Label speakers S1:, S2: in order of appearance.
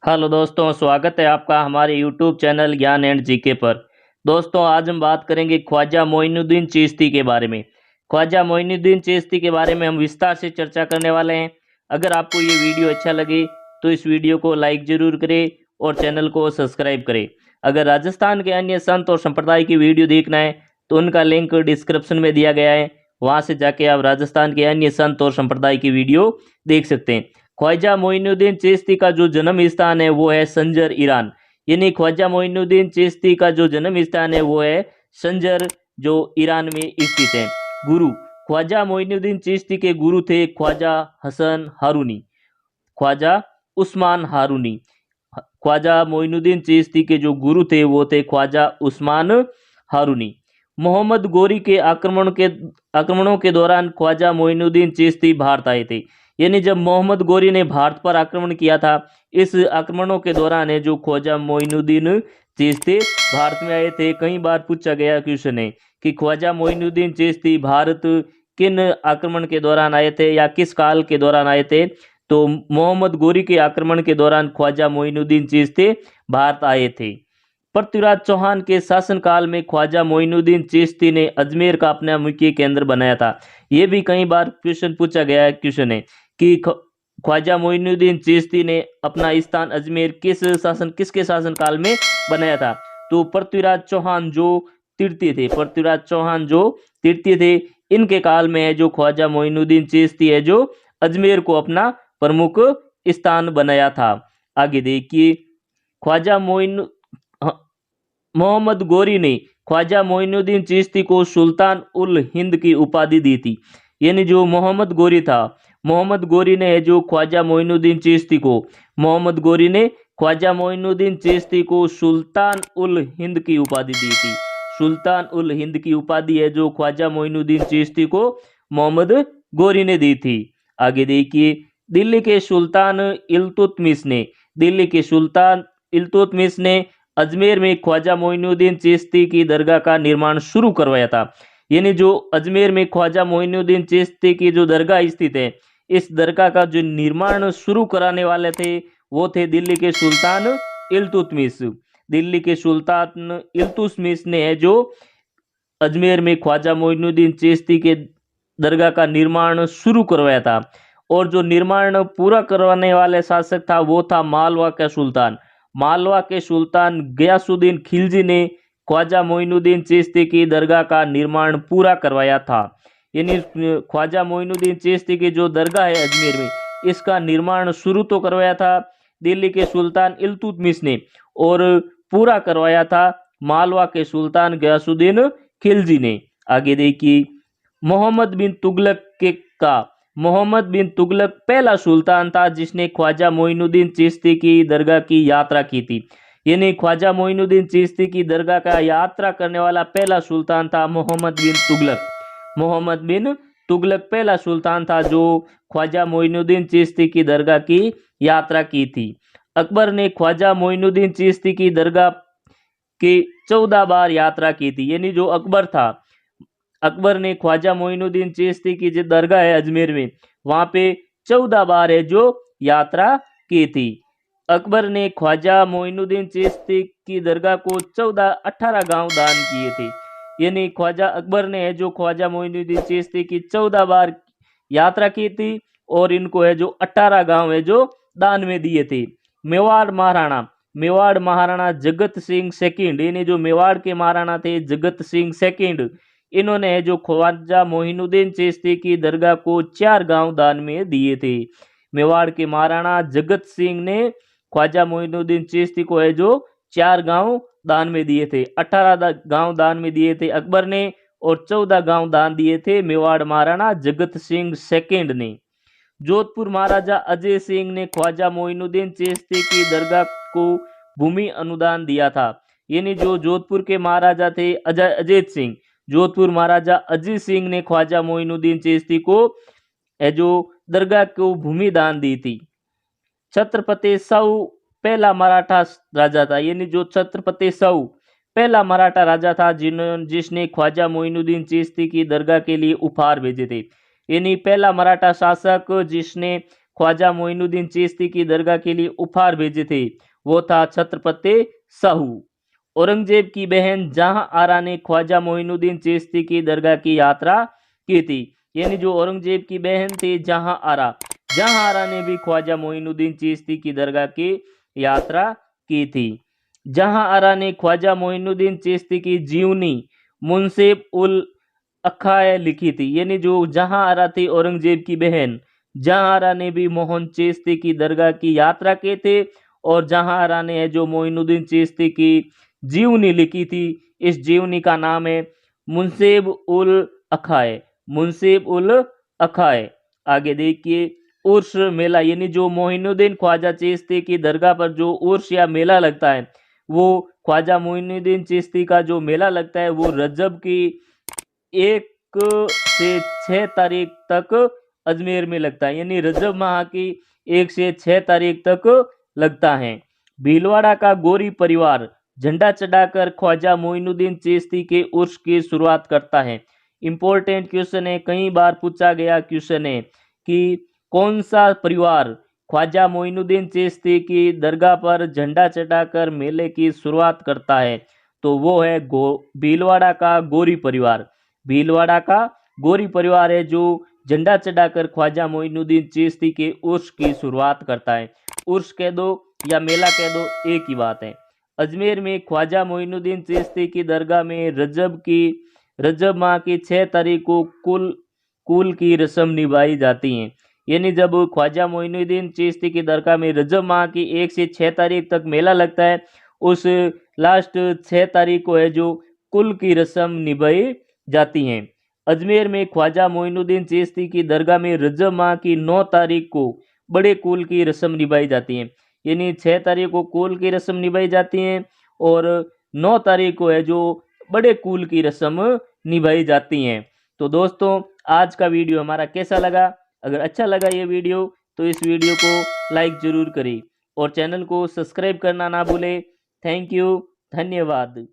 S1: Hello दोस्तों, स्वागत है आपका हमारे यूट्यूब चैनल ज्ञान एंड जीके पर। दोस्तों, आज हम बात करेंगे ख्वाजा मोइनुद्दीन चिश्ती के बारे में। ख्वाजा मोइनुद्दीन चिश्ती के बारे में हम विस्तार से चर्चा करने वाले हैं। अगर आपको ये वीडियो अच्छा लगे तो इस वीडियो को लाइक जरूर करें और चैनल को सब्सक्राइब करें। अगर राजस्थान के अन्य संत और संप्रदाय की वीडियो देखना है तो उनका लिंक डिस्क्रिप्शन में दिया गया है, वहाँ से जाके आप राजस्थान के अन्य संत और संप्रदाय की वीडियो देख सकते हैं। ख्वाजा मोइनुद्दीन चिश्ती का जो जन्म स्थान है वो है संजर, ईरान। यानी ख्वाजा मोइनुद्दीन चिश्ती का जो जन्म स्थान है वो है संजर, जो ईरान में स्थित है। गुरु ख्वाजा मोइनुद्दीन चिश्ती के गुरु थे ख्वाजा हसन हारूनी, ख्वाजा उस्मान हारूनी। ख्वाजा मोइनुद्दीन चिश्ती के जो गुरु थे वो थे ख्वाजा उस्मान हारूनी। मोहम्मद गोरी के आक्रमणों के दौरान ख्वाजा मोइनुद्दीन चिश्ती भारत आए थे। यानी जब मोहम्मद गोरी ने भारत पर आक्रमण किया था, इस आक्रमणों के दौरान है जो ख्वाजा मोइनुद्दीन चिश्ती भारत में आए थे। कई बार पूछा गया क्वेश्चन है कि ख्वाजा मोइनुद्दीन चिश्ती भारत किन आक्रमण के दौरान आए थे या किस काल के दौरान आए थे। तो मोहम्मद गोरी के आक्रमण के दौरान ख्वाजा मोइनुद्दीन चिश्ती भारत आए थे। पृथ्वीराज चौहान के शासनकाल में ख्वाजा मोइनुद्दीन चिश्ती ने अजमेर का अपना मुख्य केंद्र बनाया था। ये भी कई बार क्वेश्चन पूछा गया है क्वेश्चन है कि ख्वाजा मोइनुद्दीन चिश्ती ने अपना स्थान अजमेर किसके शासनकाल में बनाया था। तो पृथ्वीराज चौहान जो तृतीय थे, इनके काल में है जो ख्वाजा मोइनुद्दीन चिश्ती है जो अजमेर को अपना प्रमुख स्थान बनाया था। आगे देखिए, ख्वाजा मोहम्मद गोरी ने ख्वाजा मोइनुद्दीन चिश्ती को सुल्तान उल हिंद की उपाधि दी थी। यानी जो मोहम्मद गोरी ने जो ख्वाजा मोइनुद्दीन चिश्ती को सुल्तान उल हिंद की उपाधि दी थी। सुल्तान उल हिंद की उपाधि है जो ख्वाजा मोइनुद्दीन चिश्ती को मोहम्मद गोरी ने दी थी। आगे देखिए, दिल्ली के सुल्तान इल्तुतमिश ने अजमेर में ख्वाजा मोइनुद्दीन चिश्ती की दरगाह का निर्माण शुरू करवाया था। यानी जो अजमेर में ख्वाजा मोइनुद्दीन चिश्ती की जो दरगाह स्थित है, इस दरगाह का जो निर्माण शुरू कराने वाले थे वो थे दिल्ली के सुल्तान इल्तुतमिश ने है जो अजमेर में ख्वाजा मोइनुद्दीन चिश्ती के दरगाह का निर्माण शुरू करवाया था। और जो निर्माण पूरा करवाने वाले शासक था वो था मालवा के सुल्तान गयासुद्दीन खिलजी ने ख्वाजा मोइनुद्दीन चिश्ती की दरगाह का निर्माण पूरा करवाया था। यानी ख्वाजा मोइनुद्दीन चिश्ती की जो दरगाह है अजमेर में, इसका निर्माण शुरू तो करवाया था दिल्ली के सुल्तान इल्तुतमिश ने और पूरा करवाया था मालवा के सुल्तान गयासुद्दीन खिलजी ने। आगे देखिए, मोहम्मद बिन तुगलक पहला सुल्तान था जिसने ख्वाजा मोइनुद्दीन चिश्ती की दरगाह की यात्रा की थी। यानी ख्वाजा मोइनुद्दीन चिश्ती की दरगाह का यात्रा करने वाला पहला सुल्तान था मोहम्मद बिन तुगलक पहला सुल्तान था जो ख्वाजा मोइनुद्दीन चिश्ती की दरगाह की यात्रा की थी। अकबर ने ख्वाजा मोइनुद्दीन चिश्ती की दरगाह की 14 बार यात्रा की थी। यानी जो अकबर ने ख्वाजा मोइनुद्दीन चिश्ती की जो दरगाह है अजमेर में, वहां पे 14 बार है जो यात्रा की थी। अकबर ने ख्वाजा मोइनुद्दीन चिश्ती की दरगाह को 18 गांव दान किए थे। यानी ख्वाजा अकबर ने है जो ख्वाजा मोइनुद्दीन चिश्ती की 14 बार यात्रा की थी और इनको है जो 18 गांव है जो दान में दिए थे। मेवाड़ महाराणा जगत सिंह सेकंड, यानी जो मेवाड़ के महाराणा थे जगत सिंह सेकंड, इन्होंने जो ख्वाजा मोइनुद्दीन चिश्ती की दरगाह को 4 गांव दान में दिए थे। मेवाड़ के महाराणा जगत सिंह ने ख्वाजा मोइनुद्दीन चिश्ती को है जो 4 गांव दान में दिए थे। 18 गांव दान में दिए थे अकबर ने और 14 गांव दान दिए थे मेवाड़ महाराणा जगत सिंह सेकंड ने। जोधपुर महाराजा अजय सिंह ने ख्वाजा मोइनुद्दीन चिश्ती की दरगाह को भूमि अनुदान दिया था। यानी जो जोधपुर के महाराजा थे जोधपुर महाराजा अजय सिंह ने ख्वाजा मोइनुद्दीन चिश्ती को जो दरगाह को भूमि दान दी थी। छत्रपति साहू पहला मराठा राजा था। यानी जो छत्रपति साहू पहला मराठा राजा था जिसने ख्वाजा मोइनुद्दीन चिश्ती की दरगाह के लिए उपहार भेजे थे। यानी पहला मराठा शासक जिसने ख्वाजा मोइनुद्दीन चिश्ती की दरगाह के लिए उपहार भेजे थे वो था छत्रपति साहू। औरंगजेब की बहन जहां आरा ने ख्वाजा मोइनुद्दीन चिश्ती की दरगाह की यात्रा की थी। यानी जो औरंगजेब की बहन थी जहां आरा ने भी ख्वाजा मोइनुद्दीन चिश्ती की दरगाह की यात्रा की थी। जहां आरा ने ख्वाजा मोइनुद्दीन चिश्ती की जीवनी मुंसिब उल अखाए लिखी थी। यानी जो जहां आरा थी औरंगजेब की बहन, जहां आरा ने भी मोहन चिश्ती की दरगाह की यात्रा की थे और जहां आरा ने जो मोइनुद्दीन चिश्ती की जीवनी लिखी थी, इस जीवनी का नाम है मुंसिब उल अखाए। मुंसिब उल अखाए। आगे देखिए उर्स मेला, यानी जो मोइनुद्दीन ख्वाजा चिश्ती की दरगाह पर जो उर्स या मेला लगता है, वो ख्वाजा मोइनुद्दीन चिश्ती का जो मेला लगता है वो रजब की 1 से 6 तारीख तक अजमेर में लगता है। यानी रजब माह की 1 से 6 तारीख तक लगता है। भीलवाड़ा का गोरी परिवार झंडा चढ़ाकर ख्वाजा मोइनुद्दीन चिश्ती के उर्स की शुरुआत करता है। इंपॉर्टेंट क्वेश्चन है, कई बार पूछा गया क्वेश्चन है कि कौन सा परिवार ख्वाजा मोइनुद्दीन चिश्ती की दरगाह पर झंडा चढ़ाकर मेले की शुरुआत करता है, तो वो है भीलवाड़ा का गोरी परिवार। भीलवाड़ा का गोरी परिवार है जो झंडा चढ़ाकर ख्वाजा मोइनुद्दीन चिश्ती के उर्स की शुरुआत करता है। उर्स कह दो या मेला कह दो, एक ही बात है। अजमेर में ख्वाजा मोइनुद्दीन चिश्ती की दरगाह में रजब माह की 6 तारीख को कुल की रस्म निभाई जाती है। यानी जब ख्वाजा मोइनुद्दीन चिश्ती की दरगाह में रजब माह की 1 से 6 तारीख तक मेला लगता है, उस लास्ट 6 तारीख को है जो कुल की रस्म निभाई जाती हैं। अजमेर में ख्वाजा मोइनुद्दीन चिश्ती की दरगाह में रजब माह की 9 तारीख को बड़े कुल की रस्म निभाई जाती है। यानी 6 तारीख को कुल की रस्म निभाई जाती है और 9 तारीख को है जो बड़े कुल की रस्म निभाई जाती हैं। तो दोस्तों आज का वीडियो हमारा कैसा लगा? अगर अच्छा लगा ये वीडियो तो इस वीडियो को लाइक ज़रूर करें और चैनल को सब्सक्राइब करना ना भूलें। थैंक यू, धन्यवाद।